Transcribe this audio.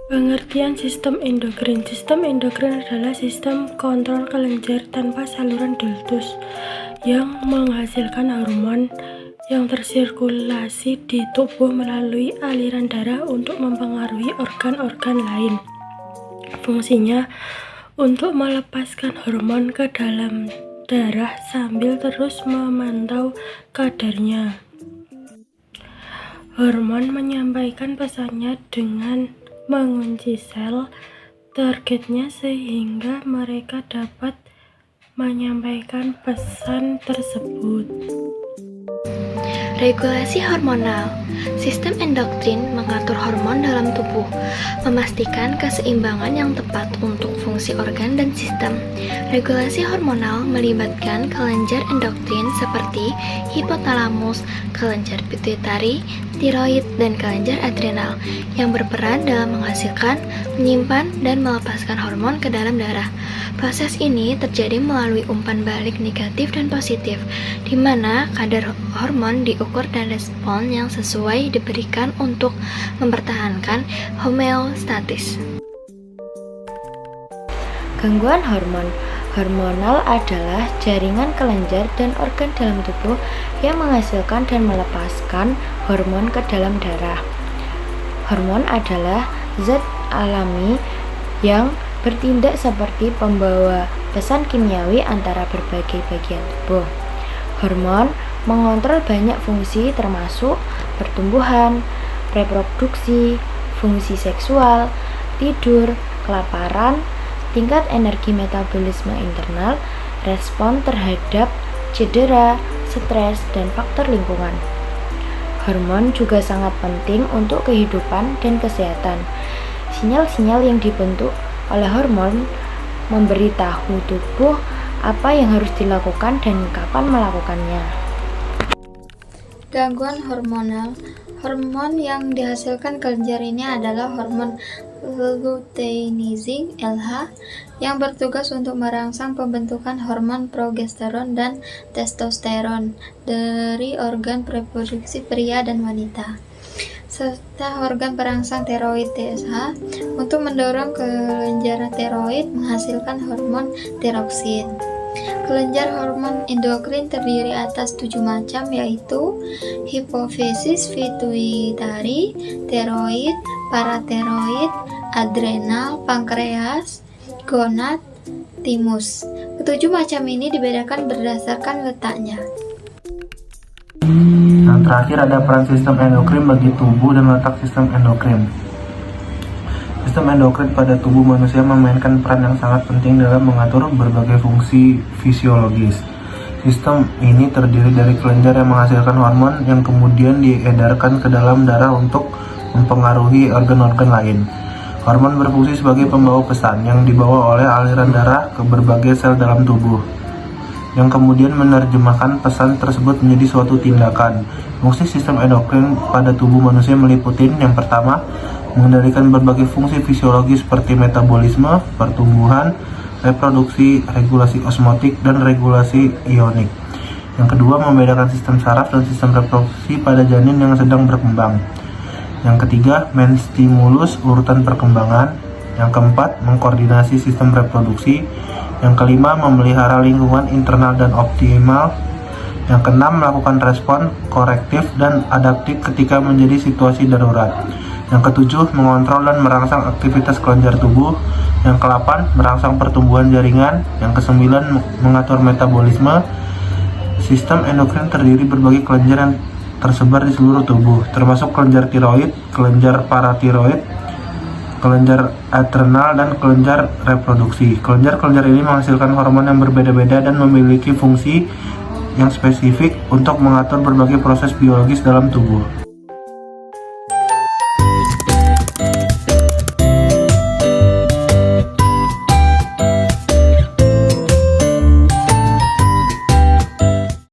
Pengertian sistem endokrin. Sistem endokrin adalah sistem kontrol kelenjar tanpa saluran ductus yang menghasilkan hormon yang tersirkulasi di tubuh melalui aliran darah untuk mempengaruhi organ-organ lain. Fungsinya untuk melepaskan hormon ke dalam darah sambil terus memantau kadarnya. Hormon menyampaikan pesannya dengan mengunci sel targetnya sehingga mereka dapat menyampaikan pesan tersebut. Regulasi hormonal. Sistem endokrin mengatur hormon dalam tubuh, memastikan keseimbangan yang tepat untuk fungsi organ dan sistem. Regulasi hormonal melibatkan kelenjar endokrin seperti hipotalamus, kelenjar pituitari, tiroid, dan kelenjar adrenal yang berperan dalam menghasilkan, menyimpan, dan melepaskan hormon ke dalam darah. Proses ini terjadi melalui umpan balik negatif dan positif, di mana kadar hormon diukur dan respon yang sesuai diberikan untuk mempertahankan homeostatis. Gangguan hormonal adalah jaringan kelenjar dan organ dalam tubuh yang menghasilkan dan melepaskan hormon ke dalam darah. Hormon adalah zat alami yang bertindak seperti pembawa pesan kimiawi antara berbagai bagian tubuh. Hormon mengontrol banyak fungsi termasuk pertumbuhan, reproduksi, fungsi seksual, tidur, kelaparan, tingkat energi metabolisme internal, respon terhadap cedera, stres, dan faktor lingkungan. Hormon juga sangat penting untuk kehidupan dan kesehatan. Sinyal-sinyal yang dibentuk oleh hormon memberitahu tubuh apa yang harus dilakukan dan kapan melakukannya. Gangguan hormonal. Hormon yang dihasilkan kelenjar ini adalah hormon luteinizing (LH) yang bertugas untuk merangsang pembentukan hormon progesteron dan testosteron dari organ reproduksi pria dan wanita, serta organ perangsang tiroid (TSH) untuk mendorong kelenjar tiroid menghasilkan hormon tiroksin. Kelenjar hormon endokrin terdiri atas 7 macam, yaitu hipofisis pituitari, tiroid, paratiroid, adrenal, pankreas, gonad, timus. Ketujuh macam ini dibedakan berdasarkan letaknya. Yang terakhir ada peran sistem endokrin bagi tubuh dan letak sistem endokrin. Sistem endokrin pada tubuh manusia memainkan peran yang sangat penting dalam mengatur berbagai fungsi fisiologis. Sistem ini terdiri dari kelenjar yang menghasilkan hormon yang kemudian diedarkan ke dalam darah untuk mempengaruhi organ-organ lain. Hormon berfungsi sebagai pembawa pesan yang dibawa oleh aliran darah ke berbagai sel dalam tubuh, yang kemudian menerjemahkan pesan tersebut menjadi suatu tindakan. Fungsi sistem endokrin pada tubuh manusia meliputi yang pertama, mengendalikan berbagai fungsi fisiologis seperti metabolisme, pertumbuhan, reproduksi, regulasi osmotik, dan regulasi ionik. Yang kedua, membedakan sistem saraf dan sistem reproduksi pada janin yang sedang berkembang. Yang ketiga, menstimulus urutan perkembangan. Yang keempat, mengkoordinasi sistem reproduksi. Yang kelima, memelihara lingkungan internal dan optimal. Yang keenam, melakukan respon korektif dan adaptif ketika menjadi situasi darurat. Yang ketujuh, mengontrol dan merangsang aktivitas kelenjar tubuh. Yang kedelapan, merangsang pertumbuhan jaringan. Yang kesembilan, mengatur metabolisme. Sistem endokrin terdiri berbagai kelenjar yang tersebar di seluruh tubuh, termasuk kelenjar tiroid, kelenjar paratiroid, kelenjar adrenal, dan kelenjar reproduksi. Kelenjar-kelenjar ini menghasilkan hormon yang berbeda-beda dan memiliki fungsi yang spesifik untuk mengatur berbagai proses biologis dalam tubuh.